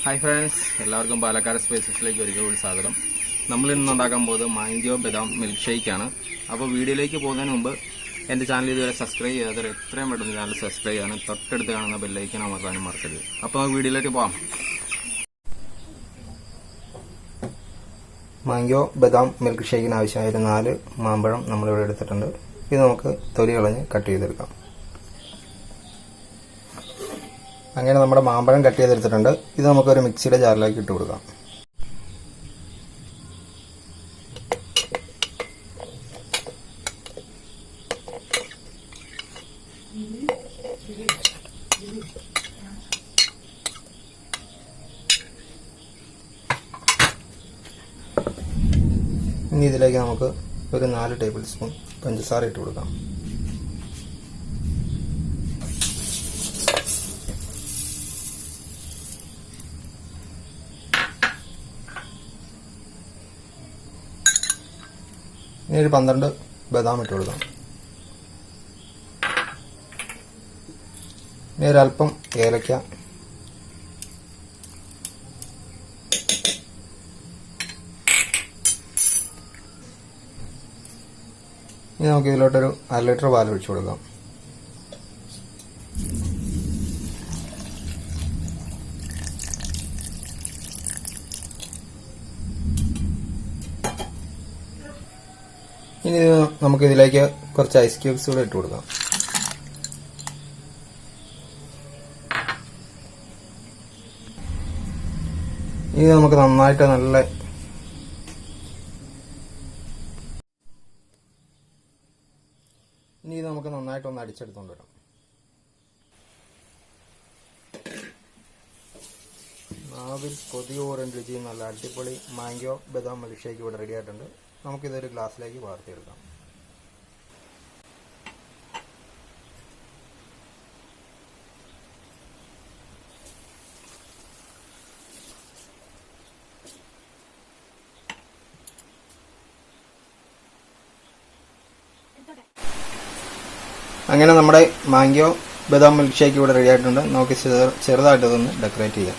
Hi friends, എല്ലാവർക്കും പാലക്കാട് സ്പേസസിലേക്ക് ഒരിക്കൽ കൂടി സ്വാഗതം. നമ്മൾ ഇന്ന് ഉണ്ടാക്കാൻ പോകുന്നത് മാംഗോ ബദാം മിൽക്ക് ഷേക്കാണ്. അപ്പോൾ വീഡിയോയിലേക്ക് പോകുന്നതിന് മുമ്പ് എൻ്റെ ചാനൽ ഇതുവരെ സബ്സ്ക്രൈബ് ചെയ്യാതെ എത്രയും പെട്ടെന്ന് ചാനൽ സബ്സ്ക്രൈബ് ചെയ്യാനും തൊട്ടടുത്ത് കാണുന്ന ബെല്ലൈക്കൻ അമർത്താനും മറക്കരുത്. അപ്പോൾ നമുക്ക് വീഡിയോയിലേക്ക് പോകാം. മാംഗോ ബദാം മിൽക്ക് ഷേക്കിന് ആവശ്യമായ 4 മാമ്പഴം നമ്മളിവിടെ എടുത്തിട്ടുണ്ട്. ഇത് നമുക്ക് തൊലി കളഞ്ഞ് കട്ട് ചെയ്തെടുക്കാം. അങ്ങനെ നമ്മുടെ മാമ്പഴം കട്ട് ചെയ്തെടുത്തിട്ടുണ്ട്. ഇത് നമുക്കൊരു മിക്സിയുടെ ജാറിലേക്ക് ഇട്ട് കൊടുക്കാം. ഇനി ഇതിലേക്ക് നമുക്ക് ഒരു 4 ടേബിൾ സ്പൂൺ പഞ്ചസാര ഇട്ട് കൊടുക്കാം. ഇനി ഒരു 12 ബദാം ഇട്ട് കൊടുക്കാം. ഇനി ഒരല്പം ഏലക്ക, ഇനി നമുക്ക് ഇതിലോട്ടൊരു 1/2 ലിറ്റർ പാൽ ഒഴിച്ചു കൊടുക്കാം. ഇനി നമുക്ക് ഇതിലേക്ക് കുറച്ച് ഐസ് ക്യൂബ്സ് കൂടെ ഇട്ട് കൊടുക്കാം. ഇനി നമുക്ക് നന്നായിട്ട് നന്നായിട്ടൊന്ന് അടിച്ചെടുത്തോണ്ട് വരാം. നാവിൽ കൊതിയോറും രുചിയും നല്ല അടിപൊളി മാംഗോ ബദാം മിൽക്ക് ഷേക്ക് ഇവിടെ റെഡി ആയിട്ടുണ്ട്. നമുക്കിതൊരു ഗ്ലാസ്സിലേക്ക് വാർത്തിയെടുക്കാം. അങ്ങനെ നമ്മുടെ മാംഗോ ബദാം മിൽക്ക് ഷേക്ക് ഇവിടെ റെഡി ആയിട്ടുണ്ട്. നമുക്ക് ചെറുതായിട്ട് ഇതൊന്ന് ഡെക്കറേറ്റ് ചെയ്യാം.